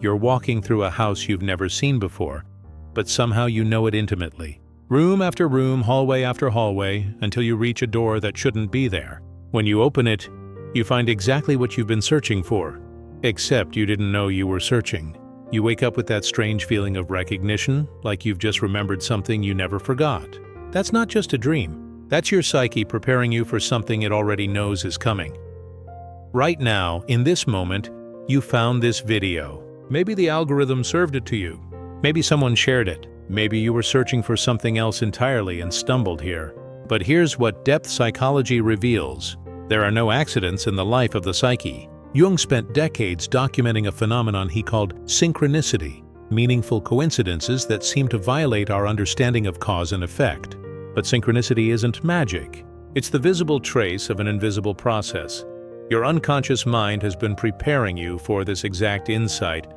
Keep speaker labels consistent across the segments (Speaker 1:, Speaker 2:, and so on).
Speaker 1: You're walking through a house you've never seen before, but somehow you know it intimately. Room after room, hallway after hallway, until you reach a door that shouldn't be there. When you open it, you find exactly what you've been searching for, except you didn't know you were searching. You wake up with that strange feeling of recognition, like you've just remembered something you never forgot. That's not just a dream. That's your psyche preparing you for something it already knows is coming. Right now, in this moment, you found this video. Maybe the algorithm served it to you. Maybe someone shared it. Maybe you were searching for something else entirely and stumbled here. But here's what depth psychology reveals. There are no accidents in the life of the psyche. Jung spent decades documenting a phenomenon he called synchronicity, meaningful coincidences that seem to violate our understanding of cause and effect. But synchronicity isn't magic. It's the visible trace of an invisible process. Your unconscious mind has been preparing you for this exact insight,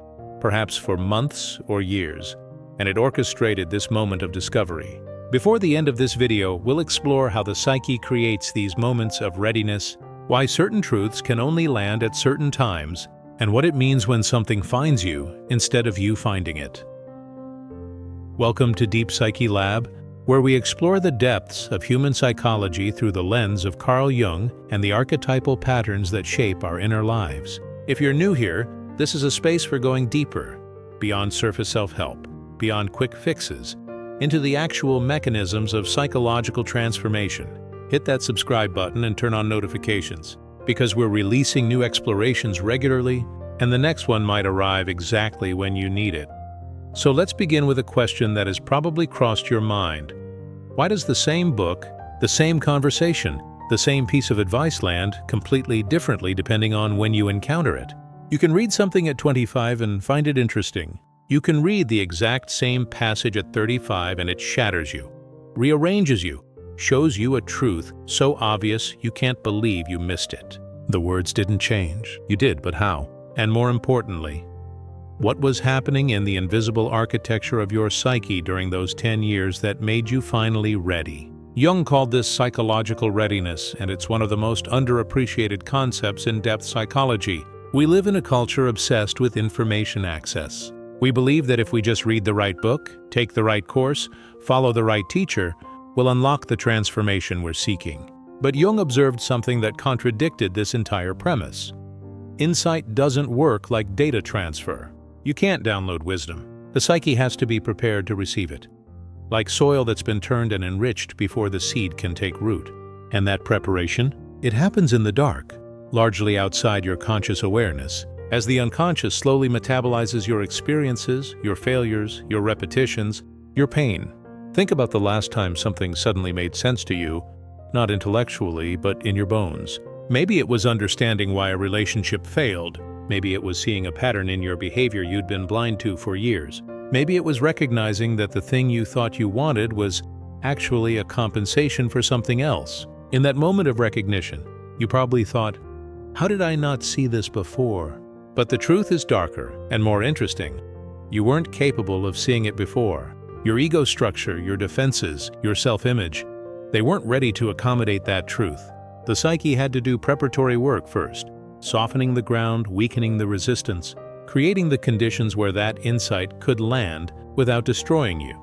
Speaker 1: perhaps for months or years, and it orchestrated this moment of discovery. Before the end of this video, we'll explore how the psyche creates these moments of readiness, why certain truths can only land at certain times, and what it means when something finds you instead of you finding it. Welcome to Deep Psyche Lab, where we explore the depths of human psychology through the lens of Carl Jung and the archetypal patterns that shape our inner lives. If you're new here, this is a space for going deeper, beyond surface self-help, beyond quick fixes, into the actual mechanisms of psychological transformation. Hit that subscribe button and turn on notifications, because we're releasing new explorations regularly, and the next one might arrive exactly when you need it. So let's begin with a question that has probably crossed your mind. Why does the same book, the same conversation, the same piece of advice land completely differently depending on when you encounter it? You can read something at 25 and find it interesting. You can read the exact same passage at 35 and it shatters you, rearranges you, shows you a truth so obvious you can't believe you missed it. The words didn't change. You did, but how? And more importantly, what was happening in the invisible architecture of your psyche during those 10 years that made you finally ready? Jung called this psychological readiness, and it's one of the most underappreciated concepts in depth psychology. We live in a culture obsessed with information access. We believe that if we just read the right book, take the right course, follow the right teacher, we'll unlock the transformation we're seeking. But Jung observed something that contradicted this entire premise. Insight doesn't work like data transfer. You can't download wisdom. The psyche has to be prepared to receive it, like soil that's been turned and enriched before the seed can take root. And that preparation? It happens in the dark, largely outside your conscious awareness, as the unconscious slowly metabolizes your experiences, your failures, your repetitions, your pain. Think about the last time something suddenly made sense to you, not intellectually, but in your bones. Maybe it was understanding why a relationship failed. Maybe it was seeing a pattern in your behavior you'd been blind to for years. Maybe it was recognizing that the thing you thought you wanted was actually a compensation for something else. In that moment of recognition, you probably thought, "How did I not see this before?" But the truth is darker and more interesting. You weren't capable of seeing it before. Your ego structure, your defenses, your self-image, they weren't ready to accommodate that truth. The psyche had to do preparatory work first, softening the ground, weakening the resistance, creating the conditions where that insight could land without destroying you.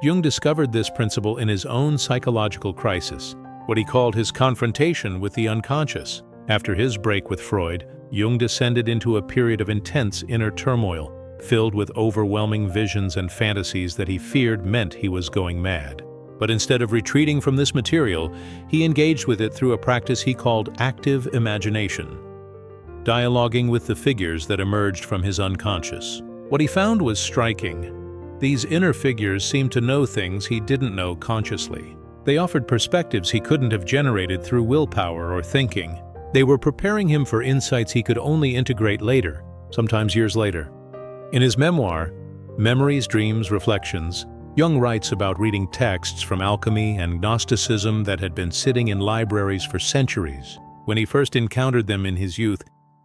Speaker 1: Jung discovered this principle in his own psychological crisis, what he called his confrontation with the unconscious. After his break with Freud, Jung descended into a period of intense inner turmoil, filled with overwhelming visions and fantasies that he feared meant he was going mad. But instead of retreating from this material, he engaged with it through a practice he called active imagination, dialoguing with the figures that emerged from his unconscious. What he found was striking. These inner figures seemed to know things he didn't know consciously. They offered perspectives he couldn't have generated through willpower or thinking. They were preparing him for insights he could only integrate later, sometimes years later. In his memoir, Memories, Dreams, Reflections, Jung writes about reading texts from alchemy and Gnosticism that had been sitting in libraries for centuries. When he first encountered them in his youth,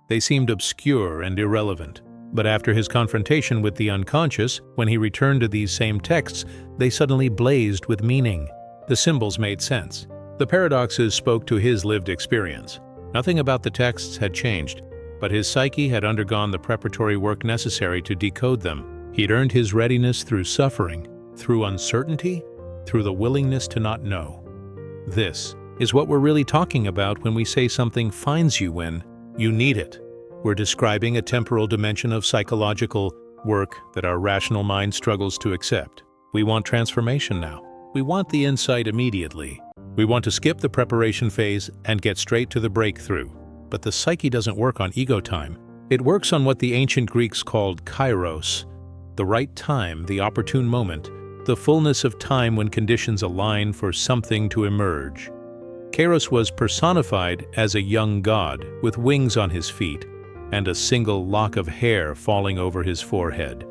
Speaker 1: they seemed obscure and irrelevant. But after his confrontation with the unconscious, when he returned to these same texts, they suddenly blazed with meaning. The symbols made sense. The paradoxes spoke to his lived experience. Nothing about the texts had changed, but his psyche had undergone the preparatory work necessary to decode them. He'd earned his readiness through suffering, through uncertainty, through the willingness to not know. This is what we're really talking about when we say something finds you when you need it. We're describing a temporal dimension of psychological work that our rational mind struggles to accept. We want transformation now. We want the insight immediately. We want to skip the preparation phase and get straight to the breakthrough. But the psyche doesn't work on ego time. It works on what the ancient Greeks called kairos, the right time, the opportune moment, the fullness of time when conditions align for something to emerge. Kairos was personified as a young god with wings on his feet and a single lock of hair falling over his forehead.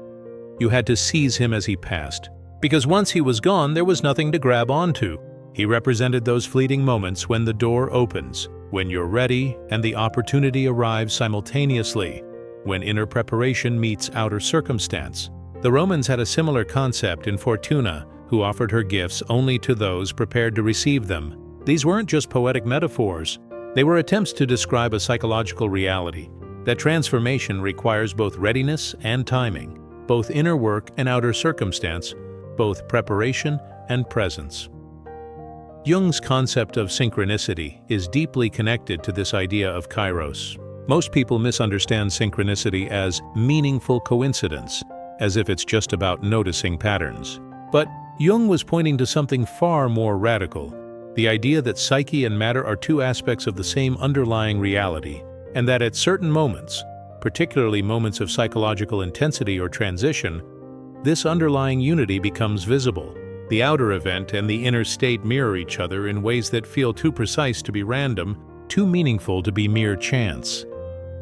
Speaker 1: You had to seize him as he passed, because once he was gone, there was nothing to grab onto. He represented those fleeting moments when the door opens, when you're ready and the opportunity arrives simultaneously, when inner preparation meets outer circumstance. The Romans had a similar concept in Fortuna, who offered her gifts only to those prepared to receive them. These weren't just poetic metaphors. They were attempts to describe a psychological reality, that transformation requires both readiness and timing, both inner work and outer circumstance, both preparation and presence. Jung's concept of synchronicity is deeply connected to this idea of kairos. Most people misunderstand synchronicity as meaningful coincidence, as if it's just about noticing patterns. But Jung was pointing to something far more radical, the idea that psyche and matter are two aspects of the same underlying reality, and that at certain moments, particularly moments of psychological intensity or transition, this underlying unity becomes visible. The outer event and the inner state mirror each other in ways that feel too precise to be random, too meaningful to be mere chance.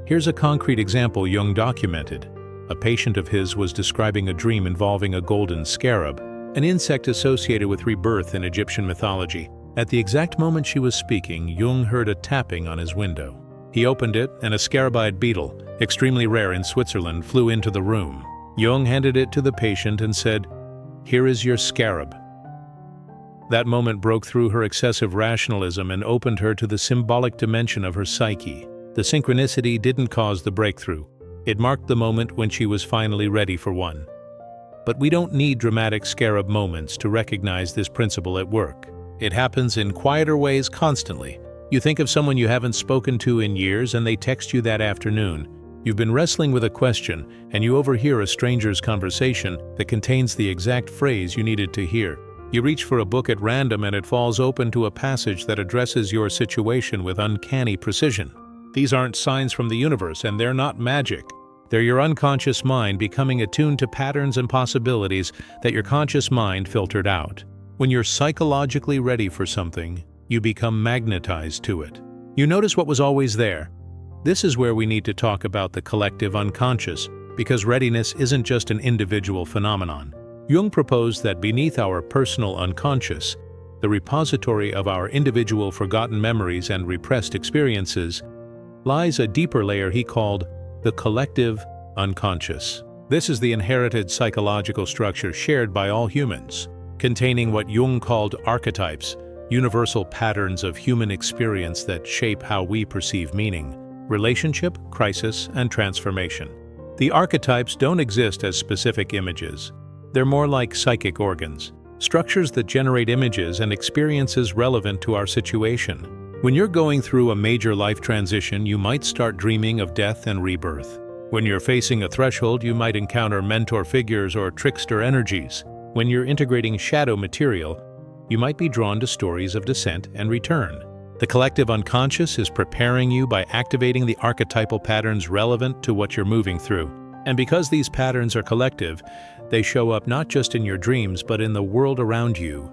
Speaker 1: Here's a concrete example Jung documented. A patient of his was describing a dream involving a golden scarab, an insect associated with rebirth in Egyptian mythology. At the exact moment she was speaking, Jung heard a tapping on his window. He opened it, and a scarabide beetle, extremely rare in Switzerland, flew into the room. Jung handed it to the patient and said, "Here is your scarab." That moment broke through her excessive rationalism and opened her to the symbolic dimension of her psyche. The synchronicity didn't cause the breakthrough. It marked the moment when she was finally ready for one. But we don't need dramatic scarab moments to recognize this principle at work. It happens in quieter ways constantly. You think of someone you haven't spoken to in years and they text you that afternoon. You've been wrestling with a question and you overhear a stranger's conversation that contains the exact phrase you needed to hear. You reach for a book at random and it falls open to a passage that addresses your situation with uncanny precision. These aren't signs from the universe, and they're not magic. They're your unconscious mind becoming attuned to patterns and possibilities that your conscious mind filtered out. When you're psychologically ready for something, you become magnetized to it. You notice what was always there. This is where we need to talk about the collective unconscious, because readiness isn't just an individual phenomenon. Jung proposed that beneath our personal unconscious, the repository of our individual forgotten memories and repressed experiences, lies a deeper layer he called the collective unconscious. This is the inherited psychological structure shared by all humans, containing what Jung called archetypes, universal patterns of human experience that shape how we perceive meaning, relationship, crisis, and transformation. The archetypes don't exist as specific images. They're more like psychic organs, structures that generate images and experiences relevant to our situation. When you're going through a major life transition, you might start dreaming of death and rebirth. When you're facing a threshold, you might encounter mentor figures or trickster energies. When you're integrating shadow material, you might be drawn to stories of descent and return. The collective unconscious is preparing you by activating the archetypal patterns relevant to what you're moving through. And because these patterns are collective, they show up not just in your dreams, but in the world around you.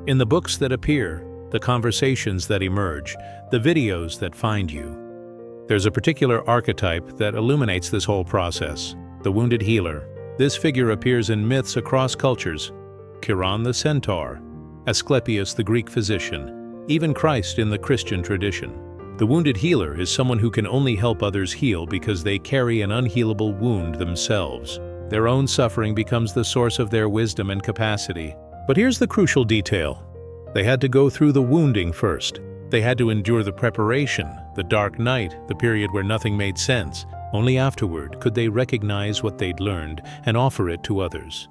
Speaker 1: In the books that appear, the conversations that emerge, the videos that find you. There's a particular archetype that illuminates this whole process, the wounded healer. This figure appears in myths across cultures: Chiron the centaur, Asclepius the Greek physician, even Christ in the Christian tradition. The wounded healer is someone who can only help others heal because they carry an unhealable wound themselves. Their own suffering becomes the source of their wisdom and capacity. But here's the crucial detail. They had to go through the wounding first. They had to endure the preparation, the dark night, the period where nothing made sense. Only afterward could they recognize what they'd learned and offer it to others.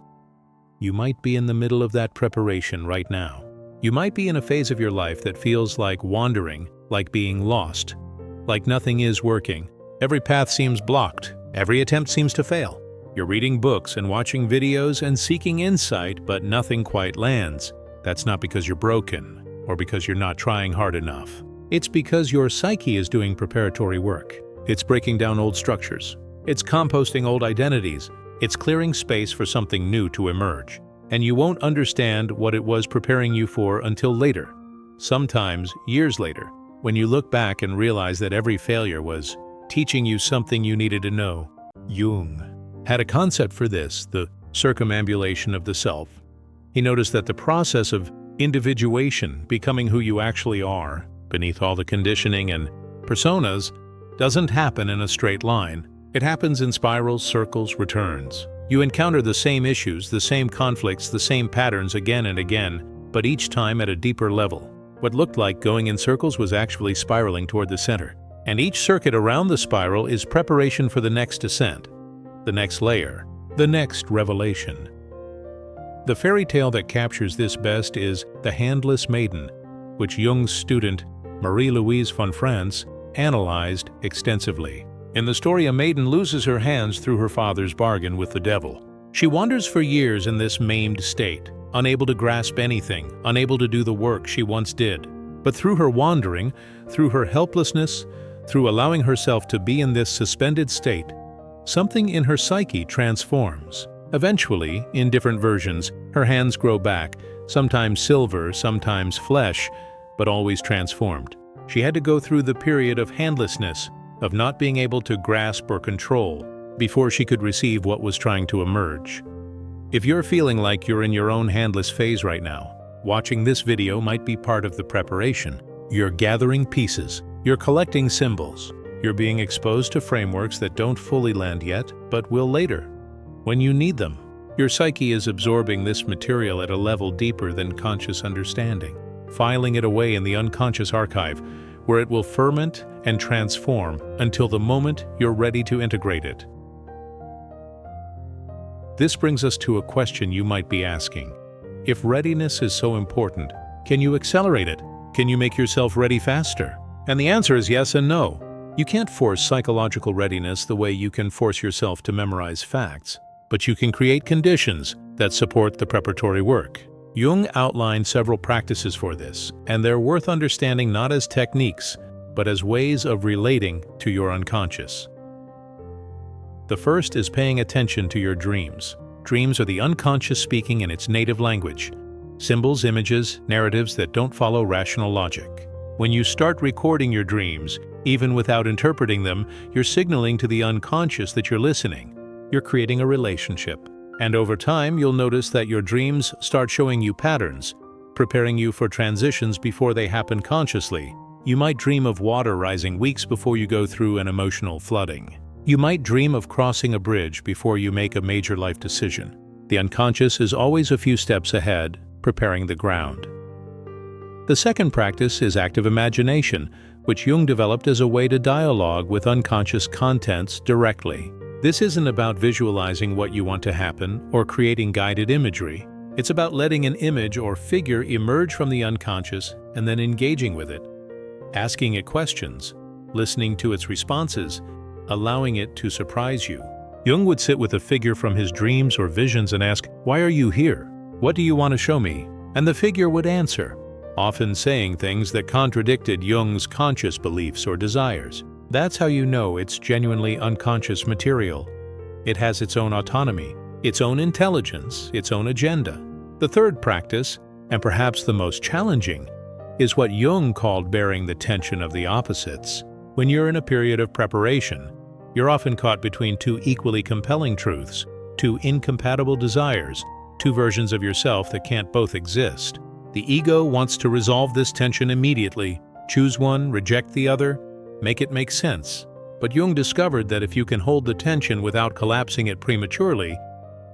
Speaker 1: You might be in the middle of that preparation right now. You might be in a phase of your life that feels like wandering, like being lost, like nothing is working. Every path seems blocked. Every attempt seems to fail. You're reading books and watching videos and seeking insight, but nothing quite lands. That's not because you're broken or because you're not trying hard enough. It's because your psyche is doing preparatory work. It's breaking down old structures. It's composting old identities. It's clearing space for something new to emerge. And you won't understand what it was preparing you for until later. Sometimes years later, when you look back and realize that every failure was teaching you something you needed to know. Jung had a concept for this, the circumambulation of the self. He noticed that the process of individuation, becoming who you actually are, beneath all the conditioning and personas, doesn't happen in a straight line. It happens in spirals, circles, returns. You encounter the same issues, the same conflicts, the same patterns again and again, but each time at a deeper level. What looked like going in circles was actually spiraling toward the center. And each circuit around the spiral is preparation for the next descent, the next layer, the next revelation. The fairy tale that captures this best is The Handless Maiden, which Jung's student Marie-Louise von Franz analyzed extensively. In the story, a maiden loses her hands through her father's bargain with the devil. She wanders for years in this maimed state, unable to grasp anything, unable to do the work she once did. But through her wandering, through her helplessness, through allowing herself to be in this suspended state, something in her psyche transforms. Eventually, in different versions, her hands grow back, sometimes silver, sometimes flesh, but always transformed. She had to go through the period of handlessness, of not being able to grasp or control, before she could receive what was trying to emerge. If you're feeling like you're in your own handless phase right now, watching this video might be part of the preparation. You're gathering pieces. You're collecting symbols. You're being exposed to frameworks that don't fully land yet, but will later, when you need them. Your psyche is absorbing this material at a level deeper than conscious understanding, filing it away in the unconscious archive, where it will ferment and transform until the moment you're ready to integrate it. This brings us to a question you might be asking. If readiness is so important, can you accelerate it? Can you make yourself ready faster? And the answer is yes and no. You can't force psychological readiness the way you can force yourself to memorize facts, but you can create conditions that support the preparatory work. Jung outlined several practices for this, and they're worth understanding not as techniques, but as ways of relating to your unconscious. The first is paying attention to your dreams. Dreams are the unconscious speaking in its native language. Symbols, images, narratives that don't follow rational logic. When you start recording your dreams, even without interpreting them, you're signaling to the unconscious that you're listening. You're creating a relationship. And over time, you'll notice that your dreams start showing you patterns, preparing you for transitions before they happen consciously. You might dream of water rising weeks before you go through an emotional flooding. You might dream of crossing a bridge before you make a major life decision. The unconscious is always a few steps ahead, preparing the ground. The second practice is active imagination, which Jung developed as a way to dialogue with unconscious contents directly. This isn't about visualizing what you want to happen or creating guided imagery. It's about letting an image or figure emerge from the unconscious and then engaging with it, asking it questions, listening to its responses, allowing it to surprise you. Jung would sit with a figure from his dreams or visions and ask, "Why are you here? What do you want to show me?" And the figure would answer, often saying things that contradicted Jung's conscious beliefs or desires. That's how you know it's genuinely unconscious material. It has its own autonomy, its own intelligence, its own agenda. The third practice, and perhaps the most challenging, is what Jung called bearing the tension of the opposites. When you're in a period of preparation, you're often caught between two equally compelling truths, two incompatible desires, two versions of yourself that can't both exist. The ego wants to resolve this tension immediately, choose one, reject the other, make it make sense. But Jung discovered that if you can hold the tension without collapsing it prematurely,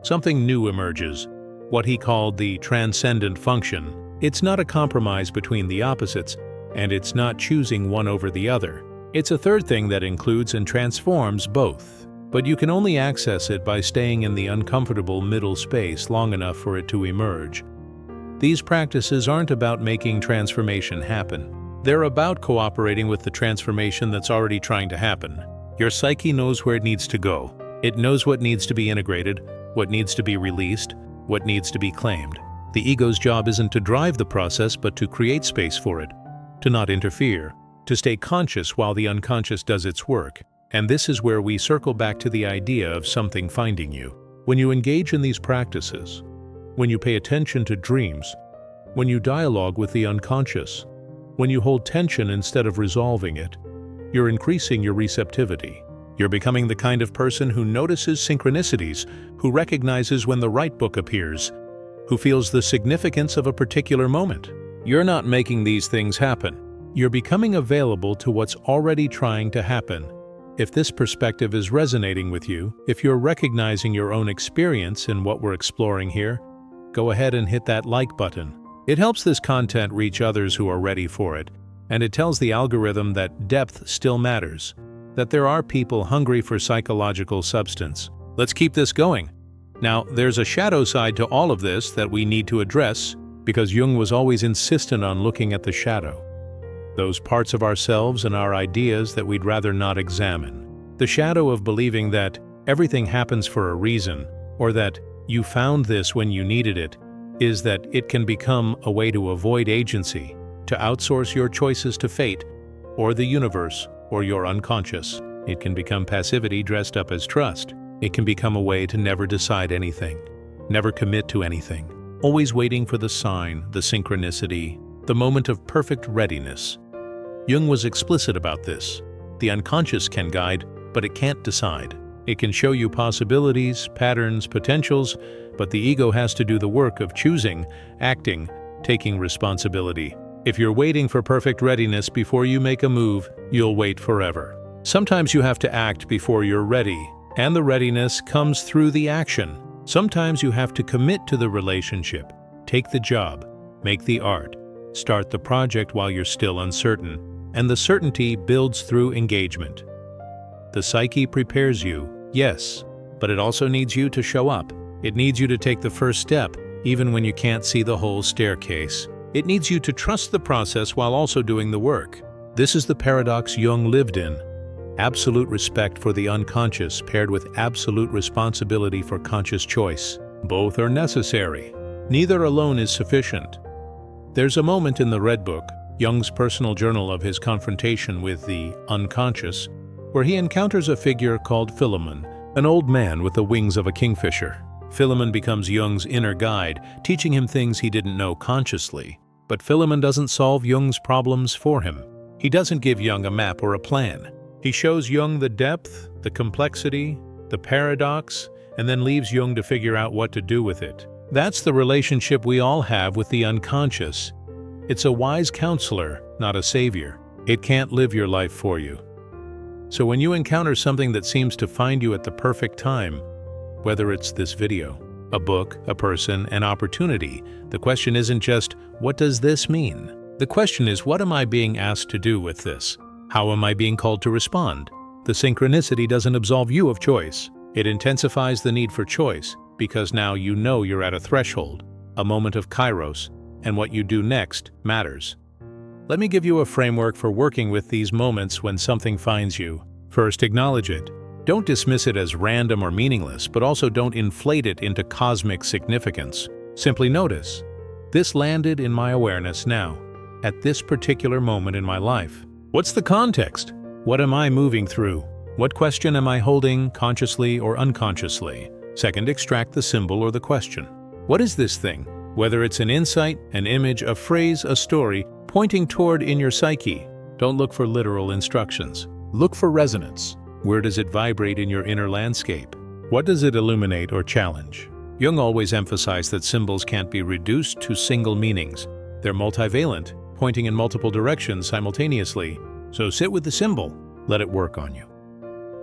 Speaker 1: something new emerges, what he called the transcendent function. It's not a compromise between the opposites, And it's not choosing one over the other. It's a third thing that includes and transforms both. But you can only access it by staying in the uncomfortable middle space long enough for it to emerge. These practices aren't about making transformation happen. They're about cooperating with the transformation that's already trying to happen. Your psyche knows where it needs to go. It knows what needs to be integrated, what needs to be released, what needs to be claimed. The ego's job isn't to drive the process, but to create space for it, to not interfere, to stay conscious while the unconscious does its work. And this is where we circle back to the idea of something finding you. When you engage in these practices, when you pay attention to dreams, when you dialogue with the unconscious, when you hold tension instead of resolving it, you're increasing your receptivity. You're becoming the kind of person who notices synchronicities, who recognizes when the right book appears, who feels the significance of a particular moment. You're not making these things happen. You're becoming available to what's already trying to happen. If this perspective is resonating with you, if you're recognizing your own experience in what we're exploring here, go ahead and hit that like button. It helps this content reach others who are ready for it, and it tells the algorithm that depth still matters, that there are people hungry for psychological substance. Let's keep this going. Now, there's a shadow side to all of this that we need to address, because Jung was always insistent on looking at the shadow. Those parts of ourselves and our ideas that we'd rather not examine. The shadow of believing that everything happens for a reason, or that you found this when you needed it, is that it can become a way to avoid agency, to outsource your choices to fate, or the universe, or your unconscious. It can become passivity dressed up as trust. It can become a way to never decide anything, never commit to anything, always waiting for the sign, the synchronicity, the moment of perfect readiness. Jung was explicit about this. The unconscious can guide, but it can't decide. It can show you possibilities, patterns, potentials, but the ego has to do the work of choosing, acting, taking responsibility. If you're waiting for perfect readiness before you make a move, you'll wait forever. Sometimes you have to act before you're ready, and the readiness comes through the action. Sometimes you have to commit to the relationship, take the job, make the art, start the project while you're still uncertain, and the certainty builds through engagement. The psyche prepares you, yes, but it also needs you to show up. It needs you to take the first step, even when you can't see the whole staircase. It needs you to trust the process while also doing the work. This is the paradox Jung lived in. Absolute respect for the unconscious paired with absolute responsibility for conscious choice. Both are necessary. Neither alone is sufficient. There's a moment in the Red Book, Jung's personal journal of his confrontation with the unconscious, where he encounters a figure called Philemon, an old man with the wings of a kingfisher. Philemon becomes Jung's inner guide, teaching him things he didn't know consciously. But Philemon doesn't solve Jung's problems for him. He doesn't give Jung a map or a plan. He shows Jung the depth, the complexity, the paradox, and then leaves Jung to figure out what to do with it. That's the relationship we all have with the unconscious. It's a wise counselor, not a savior. It can't live your life for you. So when you encounter something that seems to find you at the perfect time, whether it's this video, a book, a person, an opportunity, the question isn't just, what does this mean? The question is, what am I being asked to do with this? How am I being called to respond? The synchronicity doesn't absolve you of choice. It intensifies the need for choice, because now you know you're at a threshold, a moment of kairos, and what you do next matters. Let me give you a framework for working with these moments when something finds you. First, acknowledge it. Don't dismiss it as random or meaningless, but also don't inflate it into cosmic significance. Simply notice, this landed in my awareness now, at this particular moment in my life. What's the context? What am I moving through? What question am I holding, consciously or unconsciously? Second, extract the symbol or the question. What is this thing? Whether it's an insight, an image, a phrase, a story, pointing toward in your psyche. Don't look for literal instructions. Look for resonance. Where does it vibrate in your inner landscape? What does it illuminate or challenge? Jung always emphasized that symbols can't be reduced to single meanings. They're multivalent, pointing in multiple directions simultaneously. So sit with the symbol. Let it work on you.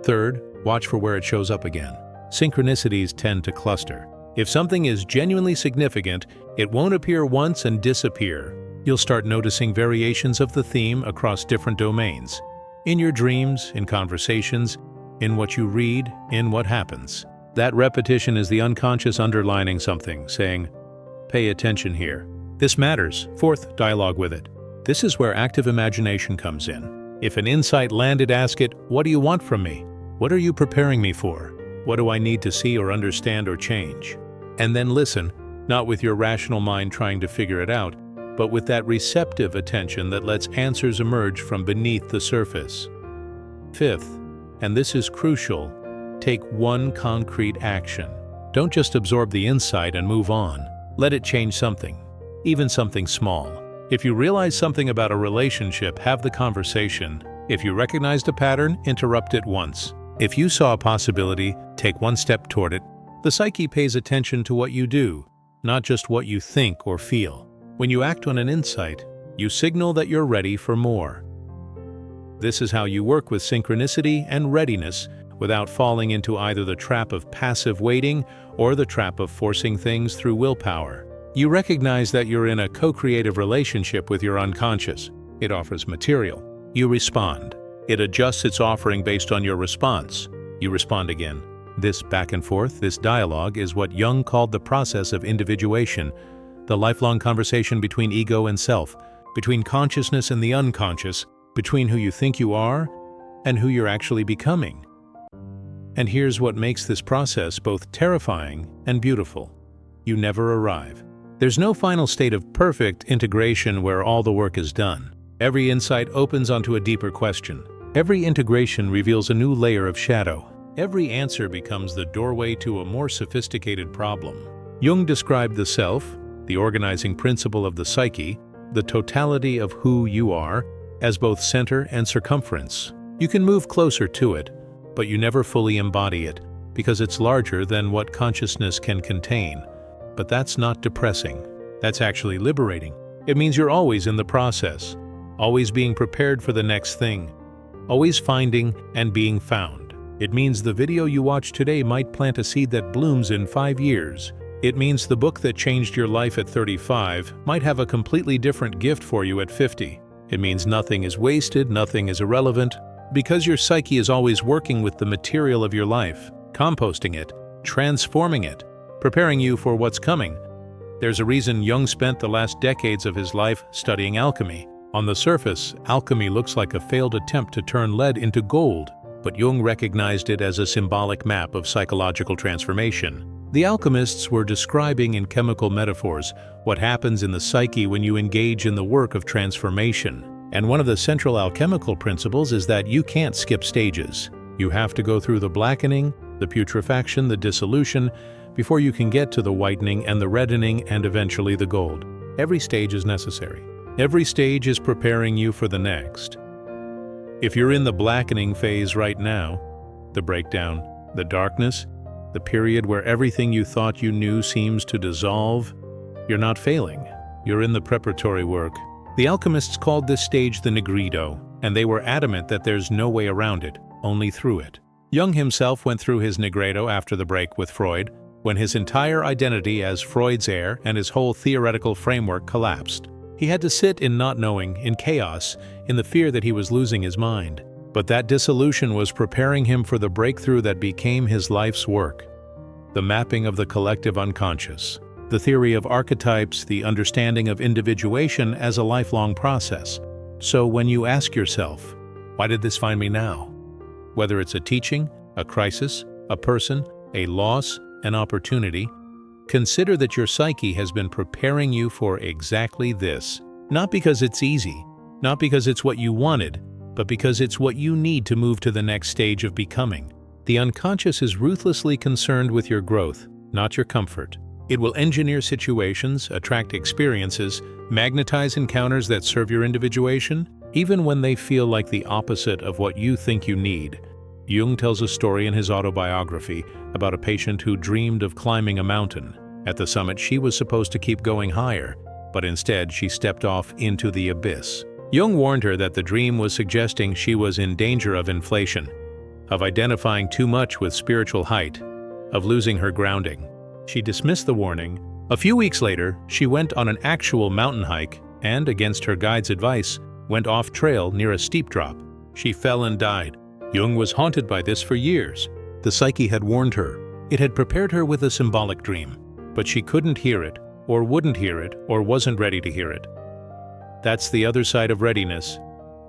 Speaker 1: Third, watch for where it shows up again. Synchronicities tend to cluster. If something is genuinely significant, it won't appear once and disappear. You'll start noticing variations of the theme across different domains. In your dreams, in conversations, in what you read, in what happens. That repetition is the unconscious underlining something, saying, "Pay attention here. This matters." Fourth, dialogue with it. This is where active imagination comes in. If an insight landed, ask it, "What do you want from me? What are you preparing me for? What do I need to see or understand or change?" And then listen, not with your rational mind trying to figure it out, but with that receptive attention that lets answers emerge from beneath the surface. Fifth, and this is crucial, take one concrete action. Don't just absorb the insight and move on. Let it change something, even something small. If you realize something about a relationship, have the conversation. If you recognized a pattern, interrupt it once. If you saw a possibility, take one step toward it. The psyche pays attention to what you do, not just what you think or feel. When you act on an insight, you signal that you're ready for more. This is how you work with synchronicity and readiness without falling into either the trap of passive waiting or the trap of forcing things through willpower. You recognize that you're in a co-creative relationship with your unconscious. It offers material. You respond. It adjusts its offering based on your response. You respond again. This back and forth, this dialogue, is what Jung called the process of individuation, the lifelong conversation between ego and self, between consciousness and the unconscious, between who you think you are and who you're actually becoming. And here's what makes this process both terrifying and beautiful. You never arrive. There's no final state of perfect integration where all the work is done. Every insight opens onto a deeper question. Every integration reveals a new layer of shadow. Every answer becomes the doorway to a more sophisticated problem. Jung described the self, the organizing principle of the psyche, the totality of who you are, as both center and circumference. You can move closer to it, but you never fully embody it, because it's larger than what consciousness can contain. But that's not depressing. That's actually liberating. It means you're always in the process, always being prepared for the next thing, always finding and being found. It means the video you watch today might plant a seed that blooms in 5 years. It means the book that changed your life at 35 might have a completely different gift for you at 50. It means nothing is wasted, nothing is irrelevant, because your psyche is always working with the material of your life, composting it, transforming it, preparing you for what's coming. There's a reason Jung spent the last decades of his life studying alchemy. On the surface, alchemy looks like a failed attempt to turn lead into gold, but Jung recognized it as a symbolic map of psychological transformation. The alchemists were describing in chemical metaphors what happens in the psyche when you engage in the work of transformation. And one of the central alchemical principles is that you can't skip stages. You have to go through the blackening, the putrefaction, the dissolution, before you can get to the whitening and the reddening and eventually the gold. Every stage is necessary. Every stage is preparing you for the next. If you're in the blackening phase right now, the breakdown, the darkness, the period where everything you thought you knew seems to dissolve, you're not failing. You're in the preparatory work. The alchemists called this stage the Negredo, and they were adamant that there's no way around it, only through it. Jung himself went through his Negredo after the break with Freud, when his entire identity as Freud's heir and his whole theoretical framework collapsed. He had to sit in not knowing, in chaos, in the fear that he was losing his mind. But that dissolution was preparing him for the breakthrough that became his life's work. The mapping of the collective unconscious, the theory of archetypes, the understanding of individuation as a lifelong process. So when you ask yourself, why did this find me now? Whether it's a teaching, a crisis, a person, a loss, an opportunity, consider that your psyche has been preparing you for exactly this. Not because it's easy, not because it's what you wanted, but because it's what you need to move to the next stage of becoming. The unconscious is ruthlessly concerned with your growth, not your comfort. It will engineer situations, attract experiences, magnetize encounters that serve your individuation, even when they feel like the opposite of what you think you need. Jung tells a story in his autobiography about a patient who dreamed of climbing a mountain. At the summit, she was supposed to keep going higher, but instead she stepped off into the abyss. Jung warned her that the dream was suggesting she was in danger of inflation, of identifying too much with spiritual height, of losing her grounding. She dismissed the warning. A few weeks later, she went on an actual mountain hike, and, against her guide's advice, went off trail near a steep drop. She fell and died. Jung was haunted by this for years. The Psyche had warned her. It had prepared her with a symbolic dream, but she couldn't hear it, or wouldn't hear it, or wasn't ready to hear it. That's the other side of readiness.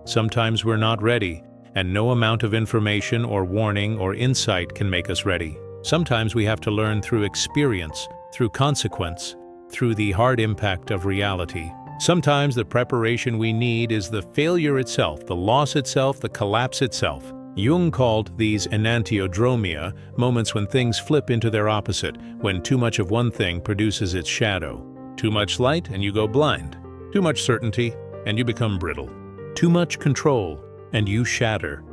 Speaker 1: Sometimes we're not ready, and no amount of information or warning or insight can make us ready. Sometimes we have to learn through experience, through consequence, through the hard impact of reality. Sometimes the preparation we need is the failure itself, the loss itself, the collapse itself. Jung called these enantiodromia, moments when things flip into their opposite, when too much of one thing produces its shadow. Too much light and you go blind. Too much certainty and you become brittle. Too much control and you shatter.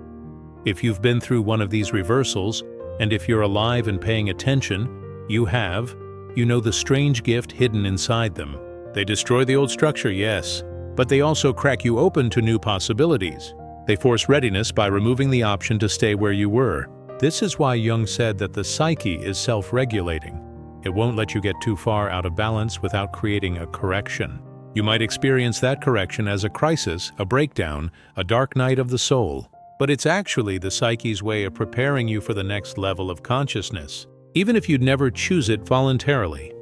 Speaker 1: If you've been through one of these reversals, and if you're alive and paying attention, you know the strange gift hidden inside them. They destroy the old structure, yes, but they also crack you open to new possibilities. They force readiness by removing the option to stay where you were. This is why Jung said that the psyche is self-regulating. It won't let you get too far out of balance without creating a correction. You might experience that correction as a crisis, a breakdown, a dark night of the soul. But it's actually the psyche's way of preparing you for the next level of consciousness, even if you'd never choose it voluntarily.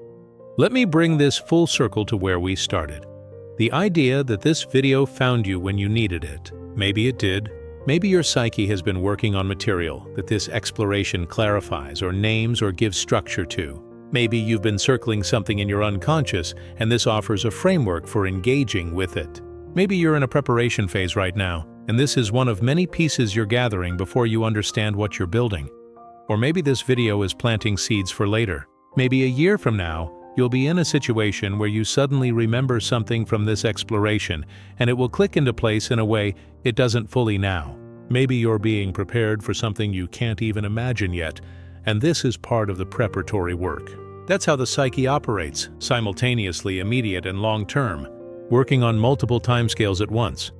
Speaker 1: Let me bring this full circle to where we started. The idea that this video found you when you needed it. Maybe it did. Maybe your psyche has been working on material that this exploration clarifies or names or gives structure to. Maybe you've been circling something in your unconscious and this offers a framework for engaging with it. Maybe you're in a preparation phase right now, and this is one of many pieces you're gathering before you understand what you're building. Or maybe this video is planting seeds for later. Maybe a year from now, you'll be in a situation where you suddenly remember something from this exploration, and it will click into place in a way it doesn't fully now. Maybe you're being prepared for something you can't even imagine yet, and this is part of the preparatory work. That's how the psyche operates, simultaneously immediate and long-term, working on multiple timescales at once.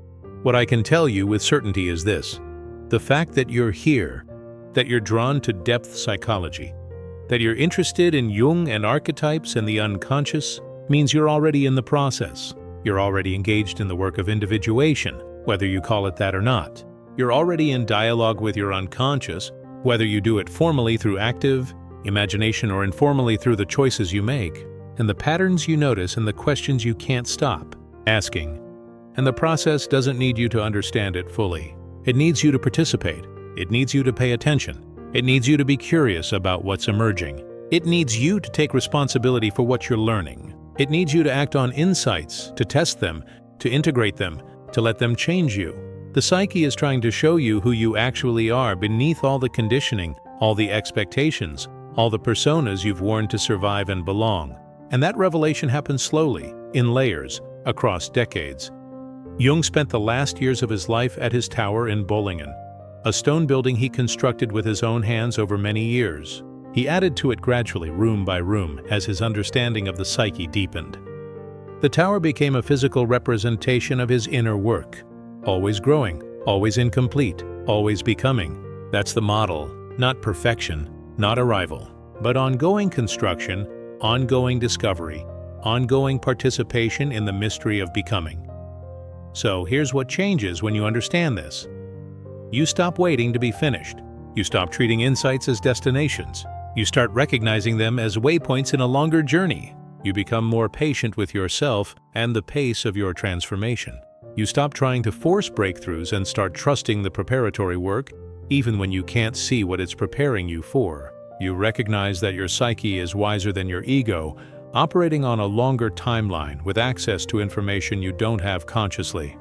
Speaker 1: What I can tell you with certainty is this: the fact that you're here, that you're drawn to depth psychology, that you're interested in Jung and archetypes and the unconscious, means you're already in the process. You're already engaged in the work of individuation, whether you call it that or not. You're already in dialogue with your unconscious, whether you do it formally through active imagination or informally through the choices you make, and the patterns you notice and the questions you can't stop asking. And the process doesn't need you to understand it fully. It needs you to participate. It needs you to pay attention. It needs you to be curious about what's emerging. It needs you to take responsibility for what you're learning. It needs you to act on insights, to test them, to integrate them, to let them change you. The psyche is trying to show you who you actually are beneath all the conditioning, all the expectations, all the personas you've worn to survive and belong. And that revelation happens slowly, in layers, across decades. Jung spent the last years of his life at his tower in Bollingen, a stone building he constructed with his own hands over many years. He added to it gradually, room by room, as his understanding of the psyche deepened. The tower became a physical representation of his inner work, always growing, always incomplete, always becoming. That's the model, not perfection, not arrival, but ongoing construction, ongoing discovery, ongoing participation in the mystery of becoming. So here's what changes when you understand this. You stop waiting to be finished. You stop treating insights as destinations. You start recognizing them as waypoints in a longer journey. You become more patient with yourself and the pace of your transformation. You stop trying to force breakthroughs and start trusting the preparatory work, even when you can't see what it's preparing you for. You recognize that your psyche is wiser than your ego, operating on a longer timeline with access to information you don't have consciously.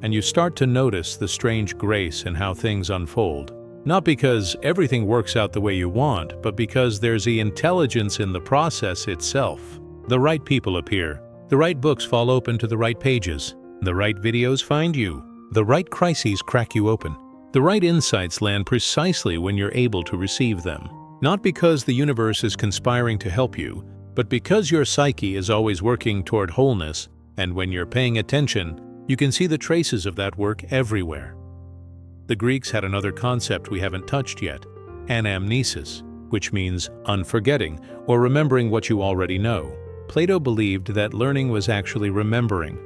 Speaker 1: And you start to notice the strange grace in how things unfold. Not because everything works out the way you want, but because there's the intelligence in the process itself. The right people appear. The right books fall open to the right pages. The right videos find you. The right crises crack you open. The right insights land precisely when you're able to receive them. Not because the universe is conspiring to help you, but because your psyche is always working toward wholeness, and when you're paying attention, you can see the traces of that work everywhere. The Greeks had another concept we haven't touched yet, anamnesis, which means unforgetting or remembering what you already know. Plato believed that learning was actually remembering,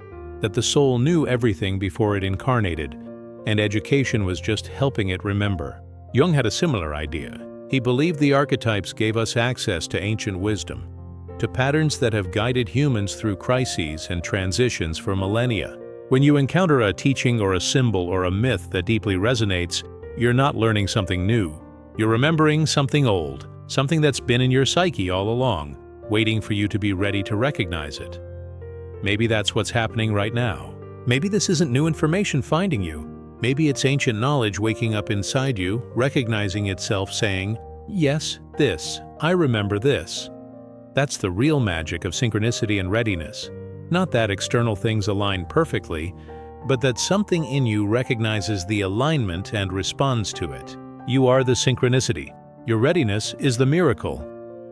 Speaker 1: that the soul knew everything before it incarnated, and education was just helping it remember. Jung had a similar idea. He believed the archetypes gave us access to ancient wisdom, to patterns that have guided humans through crises and transitions for millennia. When you encounter a teaching or a symbol or a myth that deeply resonates, you're not learning something new. You're remembering something old, something that's been in your psyche all along, waiting for you to be ready to recognize it. Maybe that's what's happening right now. Maybe this isn't new information finding you. Maybe it's ancient knowledge waking up inside you, recognizing itself saying, "Yes, this. I remember this." That's the real magic of synchronicity and readiness. Not that external things align perfectly, but that something in you recognizes the alignment and responds to it. You are the synchronicity. Your readiness is the miracle.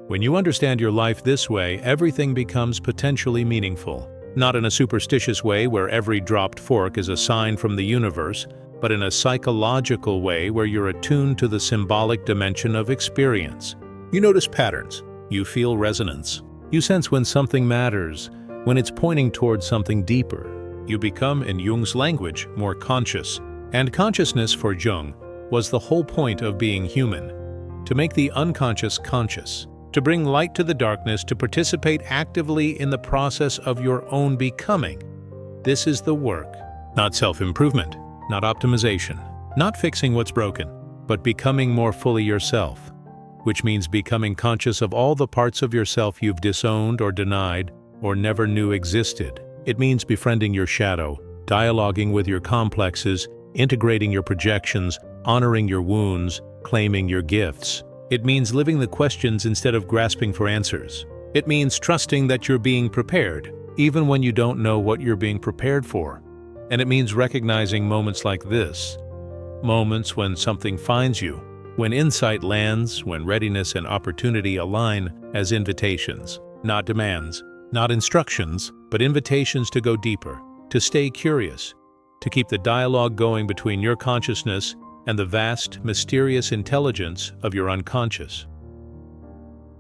Speaker 1: When you understand your life this way, everything becomes potentially meaningful. Not in a superstitious way where every dropped fork is a sign from the universe, but in a psychological way where you're attuned to the symbolic dimension of experience. You notice patterns. You feel resonance. You sense when something matters, when it's pointing towards something deeper. You become, in Jung's language, more conscious. And consciousness for Jung was the whole point of being human. To make the unconscious conscious. To bring light to the darkness, to participate actively in the process of your own becoming. This is the work. Not self-improvement, not optimization, not fixing what's broken, but becoming more fully yourself, which means becoming conscious of all the parts of yourself you've disowned or denied or never knew existed. It means befriending your shadow, dialoguing with your complexes, integrating your projections, honoring your wounds, claiming your gifts. It means living the questions instead of grasping for answers. It means trusting that you're being prepared, even when you don't know what you're being prepared for. And it means recognizing moments like this. Moments when something finds you, when insight lands, when readiness and opportunity align as invitations. Not demands, not instructions, but invitations to go deeper, to stay curious, to keep the dialogue going between your consciousness and the vast, mysterious intelligence of your unconscious.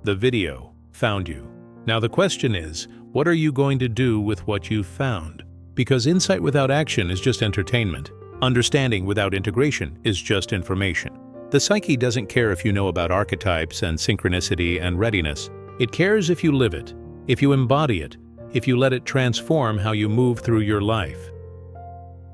Speaker 1: The video found you. Now the question is, what are you going to do with what you've found? Because insight without action is just entertainment. Understanding without integration is just information. The psyche doesn't care if you know about archetypes and synchronicity and readiness. It cares if you live it, if you embody it, if you let it transform how you move through your life.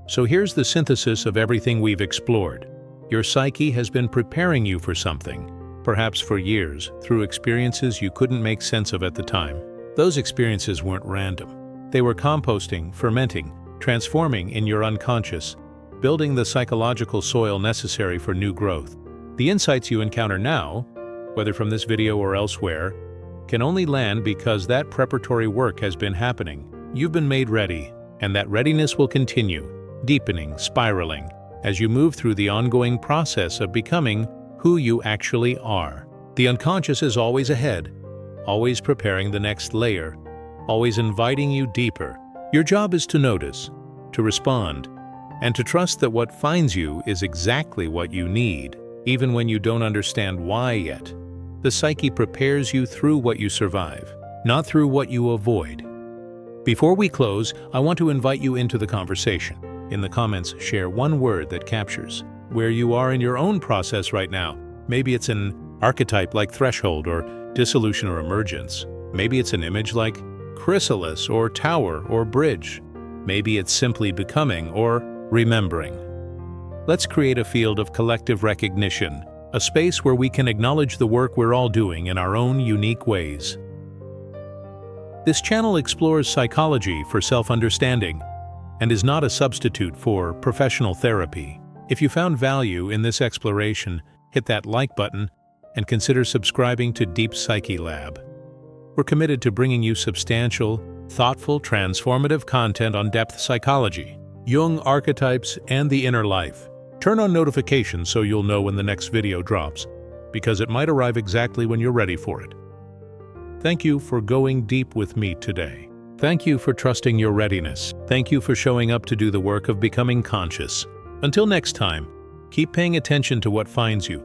Speaker 1: So here's the synthesis of everything we've explored. Your psyche has been preparing you for something, perhaps for years, through experiences you couldn't make sense of at the time. Those experiences weren't random. They were composting, fermenting, transforming in your unconscious, building the psychological soil necessary for new growth. The insights you encounter now, whether from this video or elsewhere, can only land because that preparatory work has been happening. You've been made ready, and that readiness will continue, deepening, spiraling, as you move through the ongoing process of becoming who you actually are. The unconscious is always ahead, always preparing the next layer, always inviting you deeper. Your job is to notice, to respond, and to trust that what finds you is exactly what you need, even when you don't understand why yet. The psyche prepares you through what you survive, not through what you avoid. Before we close, I want to invite you into the conversation. In the comments, share one word that captures where you are in your own process right now. Maybe it's an archetype like threshold or dissolution or emergence. Maybe it's an image like chrysalis or tower or bridge. Maybe it's simply becoming or remembering. Let's create a field of collective recognition, a space where we can acknowledge the work we're all doing in our own unique ways. This channel explores psychology for self-understanding and is not a substitute for professional therapy. If you found value in this exploration, hit that like button and consider subscribing to Deep Psyche Lab. We're committed to bringing you substantial, thoughtful, transformative content on depth psychology, Jung archetypes, and the inner life. Turn on notifications so you'll know when the next video drops, because it might arrive exactly when you're ready for it. Thank you for going deep with me today. Thank you for trusting your readiness. Thank you for showing up to do the work of becoming conscious. Until next time, keep paying attention to what finds you,